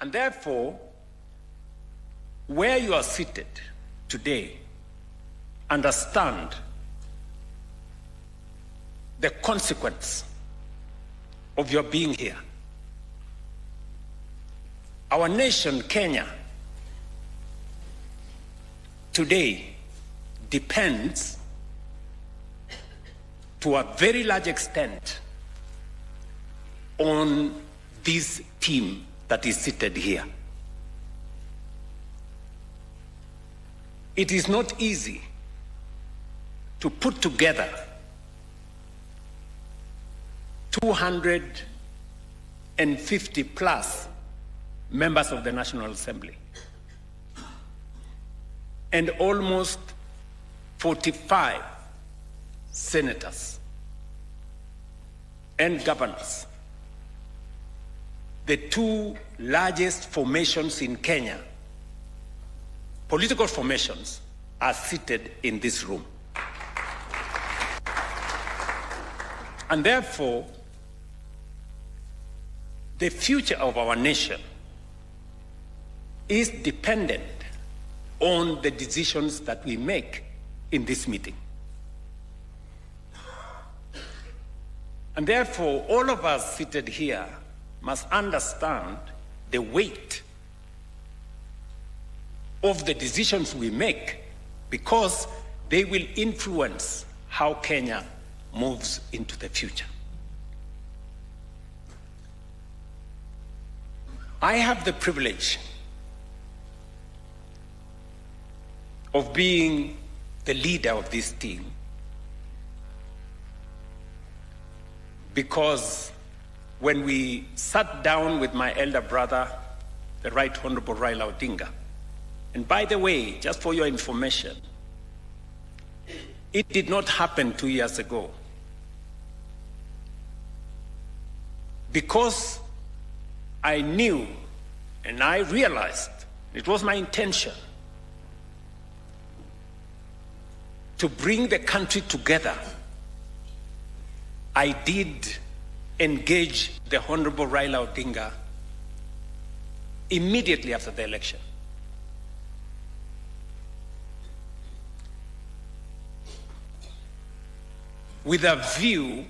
And therefore, where you are seated today, understand the consequence of your being here. Our nation, Kenya, today depends to a very large extent on this team that is seated here. It is not easy to put together 250 plus members of the National Assembly and almost 45 senators and governors. The two largest formations in Kenya, political formations, are seated in this room. And therefore, the future of our nation is dependent on the decisions that we make in this meeting. And therefore, all of us seated here must understand the weight of the decisions we make, because they will influence how Kenya moves into the future. I have the privilege of being the leader of this team because when we sat down with my elder brother, the Right Honorable Raila Odinga, and by the way, just for your information, it did not happen 2 years ago. Because I knew and I realized it was my intention to bring the country together, I did engage the Honorable Raila Odinga immediately after the election. With a view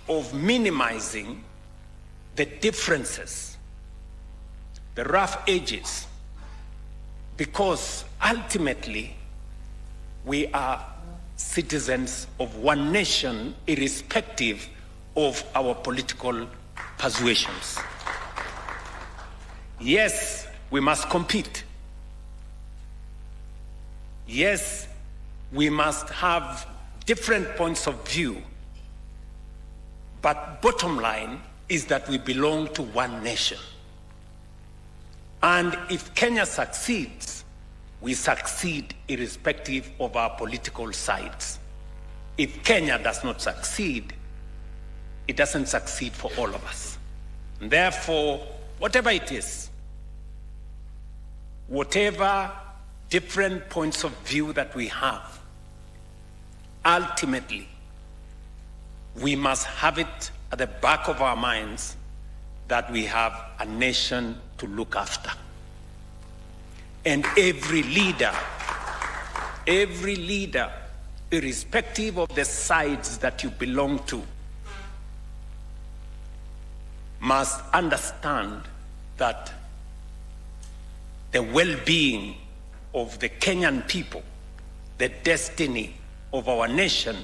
of minimizing the differences, the rough edges, because ultimately we are citizens of one nation, irrespective of our political persuasions. Yes, we must compete. Yes, we must have different points of view. But bottom line is that we belong to one nation. And if Kenya succeeds, we succeed irrespective of our political sides. If Kenya does not succeed, it doesn't succeed for all of us. And therefore, whatever it is, whatever different points of view that we have, ultimately, we must have it at the back of our minds that we have a nation to look after. And every leader, irrespective of the sides that you belong to, must understand that the well-being of the Kenyan people, the destiny of our nation,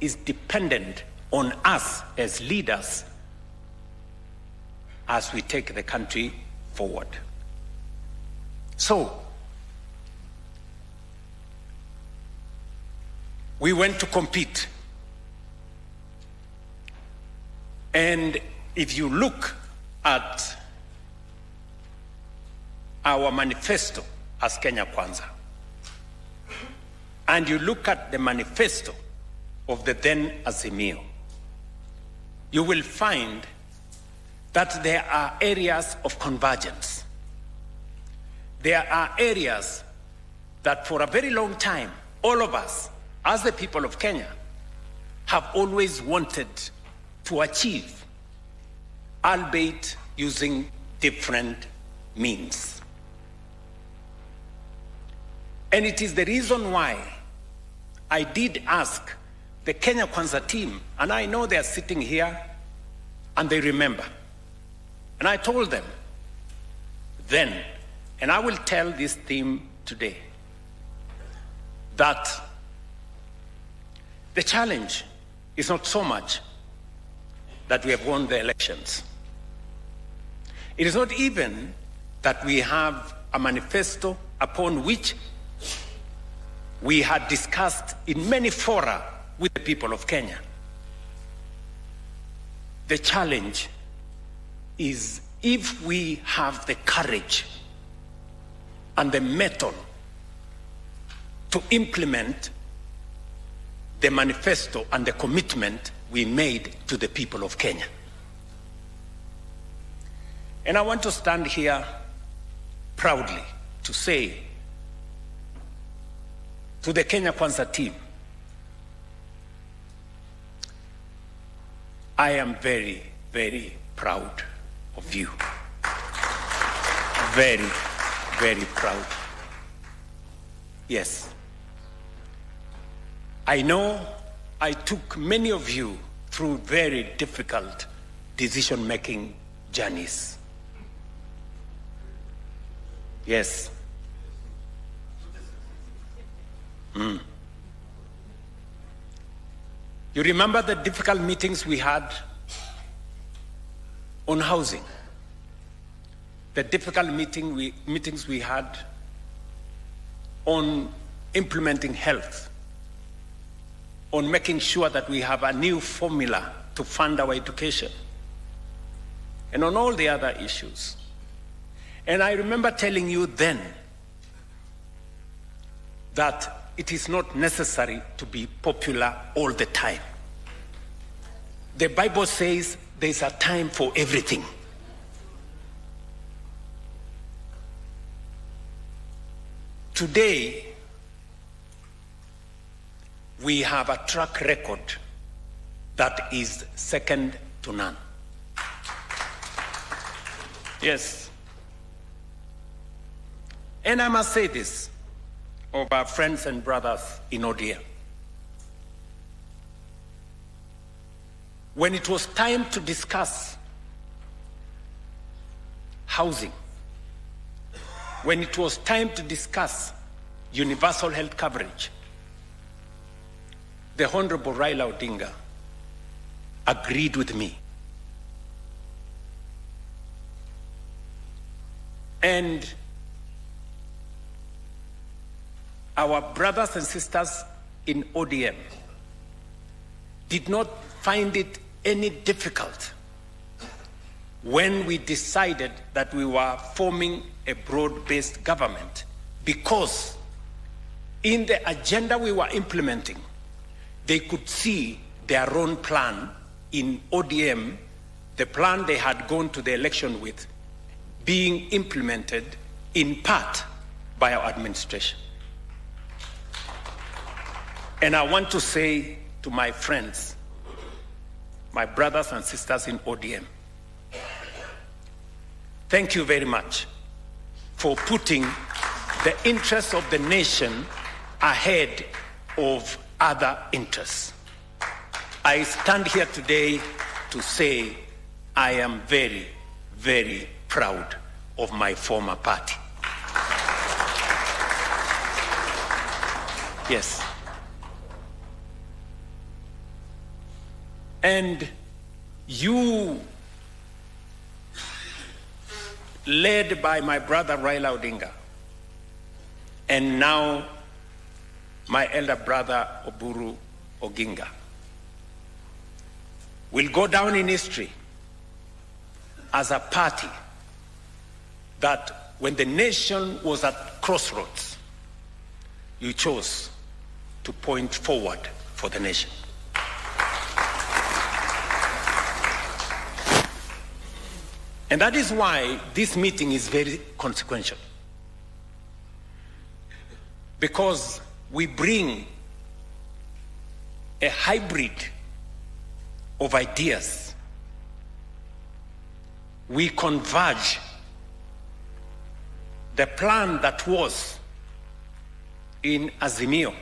is dependent on us as leaders as we take the country forward. So, we went to compete. And if you look at our manifesto as Kenya Kwanza, and you look at the manifesto of the then Azimio, you will find that there are areas of convergence. There are areas that for a very long time, all of us, as the people of Kenya, have always wanted to achieve, albeit using different means. And it is the reason why I did ask the Kenya Kwanza team, and I know they are sitting here and they remember. And I told them then, and I will tell this team today, that the challenge is not so much that we have won the elections. It is not even that we have a manifesto upon which we had discussed in many fora with the people of Kenya. The challenge is if we have the courage and the mettle to implement the manifesto and the commitment we made to the people of Kenya. And I want to stand here proudly to say to the Kenya Kwanza team, I am very, very proud of you. Very, very proud. Yes. I know I took many of you through very difficult decision-making journeys. Yes. You remember the difficult meetings we had on housing, the difficult meetings we had on implementing health, on making sure that we have a new formula to fund our education, and on all the other issues. And I remember telling you then that it is not necessary to be popular all the time. The Bible says there's a time for everything. Today, we have a track record that is second to none. Yes. And I must say this of our friends and brothers in ODM. When it was time to discuss housing, when it was time to discuss universal health coverage, the Honorable Raila Odinga agreed with me. And our brothers and sisters in ODM did not find it any difficult when we decided that we were forming a broad-based government, because in the agenda we were implementing, they could see their own plan in ODM, the plan they had gone to the election with, being implemented in part by our administration. And I want to say to my friends, my brothers and sisters in ODM, thank you very much for putting the interests of the nation ahead of other interests. I stand here today to say I am very, very proud of my former party. Yes. And you, led by my brother Raila Odinga, and now my elder brother Oburu Oginga, will go down in history as a party that when the nation was at crossroads, you chose to point forward for the nation. And that is why this meeting is very consequential. Because we bring a hybrid of ideas. We converge the plan that was in Azimio,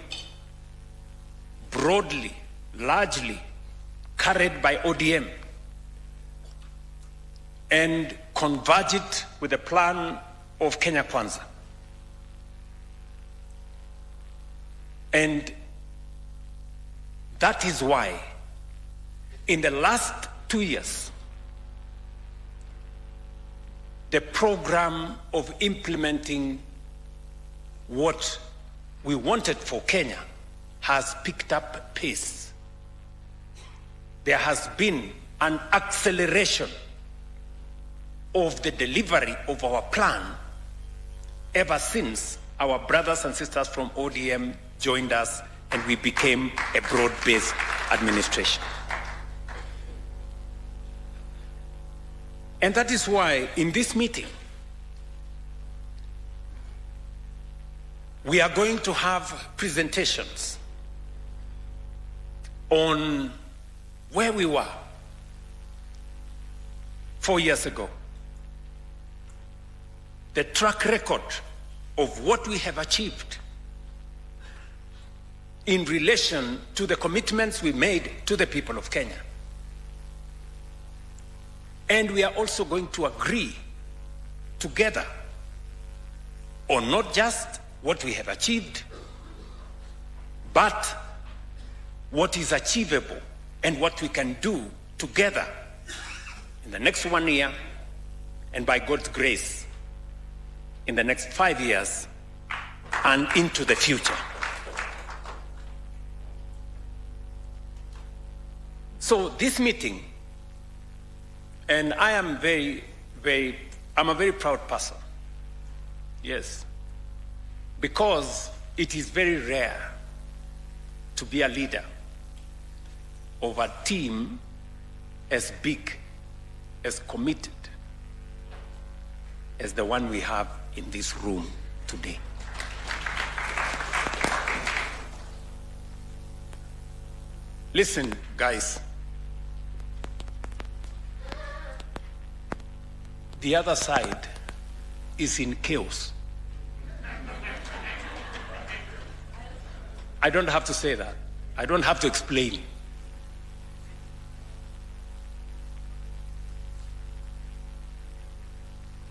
broadly, largely carried by ODM, and converge it with the plan of Kenya Kwanza. And that is why in the last 2 years, the program of implementing what we wanted for Kenya has picked up pace. There has been an acceleration of the delivery of our plan ever since our brothers and sisters from ODM joined us and we became a broad-based administration. And that is why in this meeting, we are going to have presentations on where we were 4 years ago, the track record of what we have achieved in relation to the commitments we made to the people of Kenya. And we are also going to agree together on not just what we have achieved, but what is achievable and what we can do together in the next 1 year, and by God's grace, in the next 5 years and into the future. So this meeting, and I am I'm a very proud person. Yes. Because it is very rare to be a leader of a team as big, as committed as the one we have in this room today. Listen, guys. The other side is in chaos. I don't have to say that. I don't have to explain.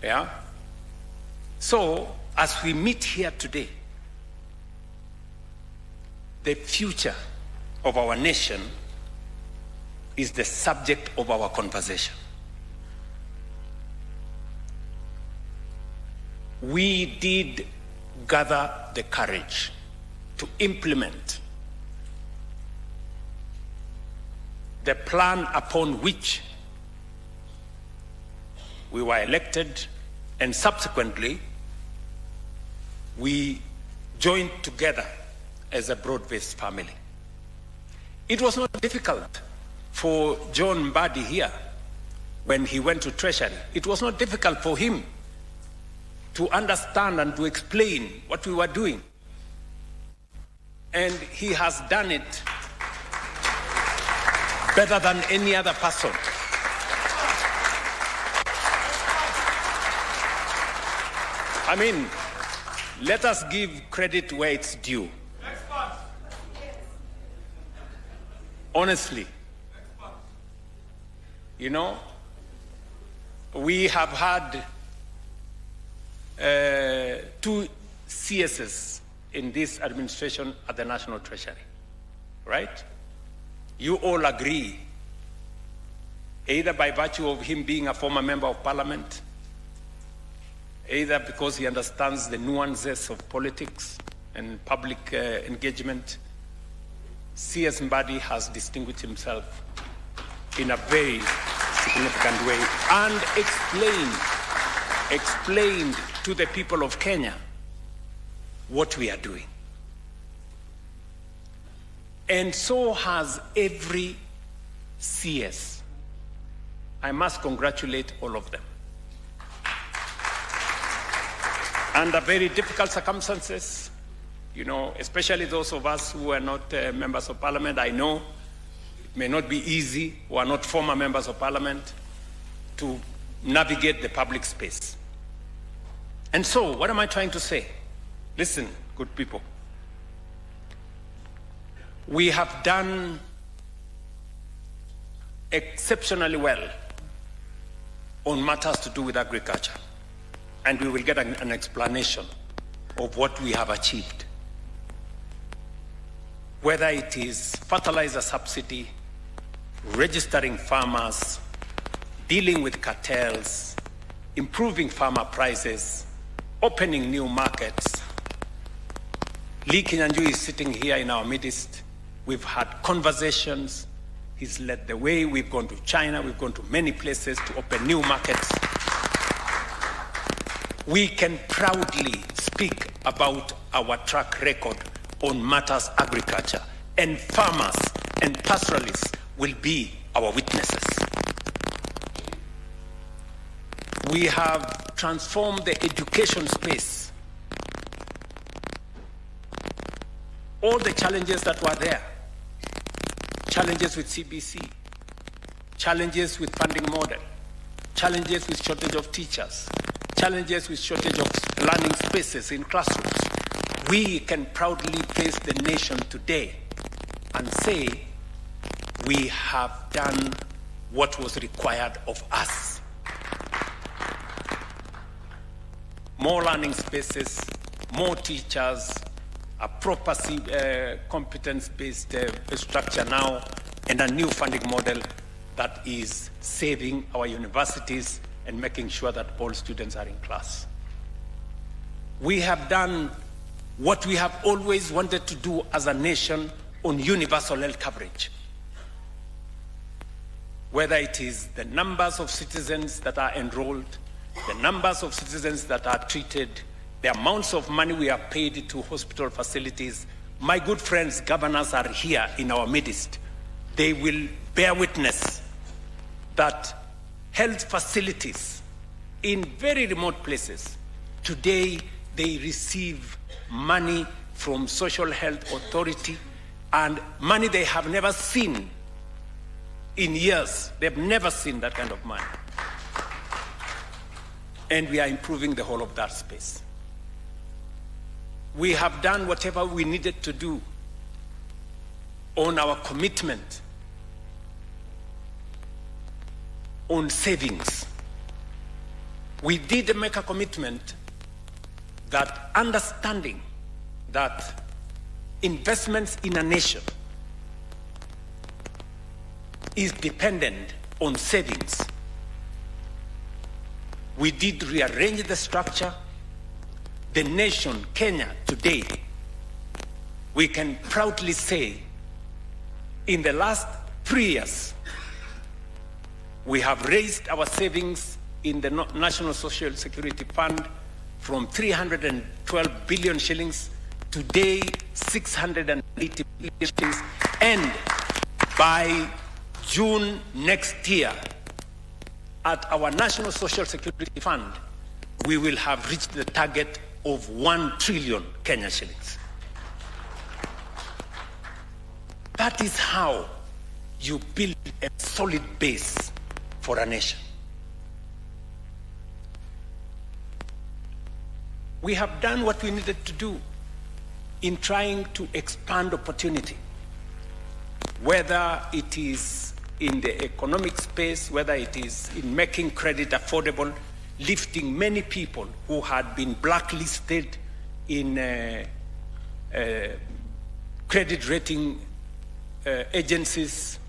Yeah? So, as we meet here today, the future of our nation is the subject of our conversation. We did gather the courage to implement the plan upon which we were elected, and subsequently we joined together as a broad-based family. It was not difficult for John Mbadi here when he went to Treasury. It was not difficult for him to understand and to explain what we were doing. And he has done it better than any other person. I mean, let us give credit where it's due. Honestly. You know, we have had 2 CSs in this administration at the National Treasury, right? You all agree, either by virtue of him being a former member of parliament, either because he understands the nuances of politics and public engagement. CS Mbadi has distinguished himself in a very significant way and explained to the people of Kenya what we are doing. And so has every CS. I must congratulate all of them. Under very difficult circumstances, you know, especially those of us who are not members of parliament, I know it may not be easy, who are not former members of parliament, to navigate the public space. And so, what am I trying to say? Listen, good people. We have done exceptionally well on matters to do with agriculture. And we will get an explanation of what we have achieved. Whether it is fertilizer subsidy, registering farmers, dealing with cartels, improving farmer prices, opening new markets. Lee Kinyanjui is sitting here in our midst. We've had conversations. He's led the way. We've gone to China. We've gone to many places to open new markets. We can proudly speak about our track record on matters agriculture, and farmers and pastoralists will be our witnesses. We have transformed the education space. All the challenges that were there, challenges with CBC, challenges with funding model, challenges with shortage of teachers, challenges with shortage of learning spaces in classrooms, we can proudly face the nation today and say we have done what was required of us. More learning spaces, more teachers, a proper competence-based structure now, and a new funding model that is saving our universities and making sure that all students are in class. We have done what we have always wanted to do as a nation on universal health coverage. Whether it is the numbers of citizens that are enrolled, the numbers of citizens that are treated, the amounts of money we have paid to hospital facilities. My good friends, governors are here in our midst. They will bear witness that health facilities in very remote places, today they receive money from Social Health Authority, and money they have never seen in years. They've never seen that kind of money. And we are improving the whole of that space. We have done whatever we needed to do on our commitment on savings. We did make a commitment that understanding that investments in a nation is dependent on savings. We did rearrange the structure. The nation, Kenya, today, we can proudly say, in the last 3 years, we have raised our savings in the National Social Security Fund from 312 billion shillings, today 680 billion shillings, and by June next year, at our National Social Security Fund, we will have reached the target of 1 trillion Kenya shillings. That is how you build a solid base for a nation. We have done what we needed to do in trying to expand opportunity, whether it is in the economic space, whether it is in making credit affordable, lifting many people who had been blacklisted in credit rating agencies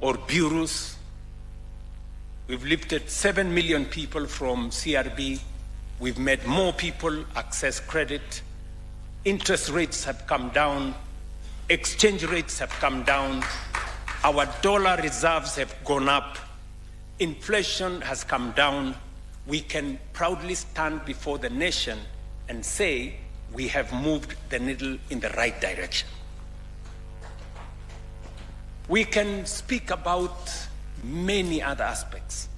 or bureaus. We've lifted 7 million people from CRB. We've made more people access credit. Interest rates have come down. Exchange rates have come down. Our dollar reserves have gone up. Inflation has come down. We can proudly stand before the nation and say we have moved the needle in the right direction. We can speak about many other aspects.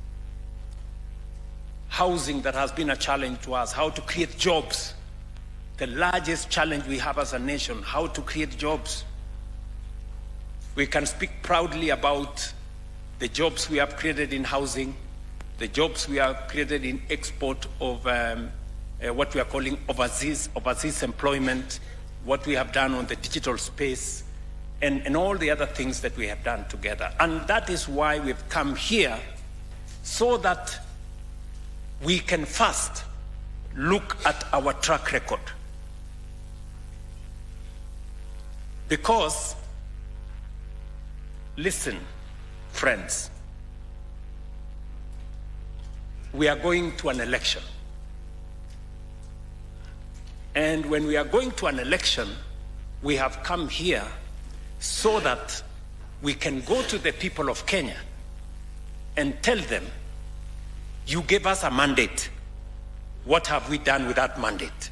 Housing that has been a challenge to us, how to create jobs. The largest challenge we have as a nation, how to create jobs. We can speak proudly about the jobs we have created in housing, the jobs we have created in export of what we are calling overseas employment, what we have done on the digital space, and all the other things that we have done together. And that is why we've come here, so that we can first look at our track record. Because, listen, friends, we are going to an election. And when we are going to an election, we have come here so that we can go to the people of Kenya and tell them, you gave us a mandate. What have we done with that mandate?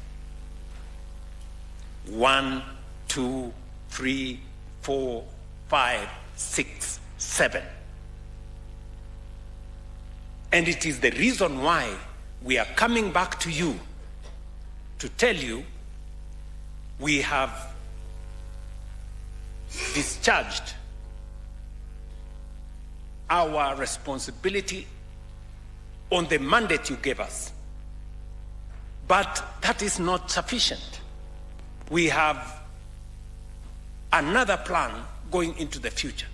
1, 2, 3, 4, 5, 6, 7. And it is the reason why we are coming back to you to tell you we have discharged our responsibility on the mandate you gave us. But that is not sufficient. We have another plan going into the future.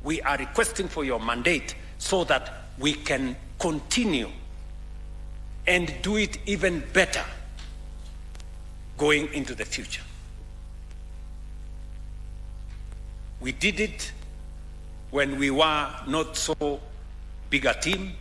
We are requesting for your mandate so that we can continue and do it even better going into the future. We did it when we were not so big a team.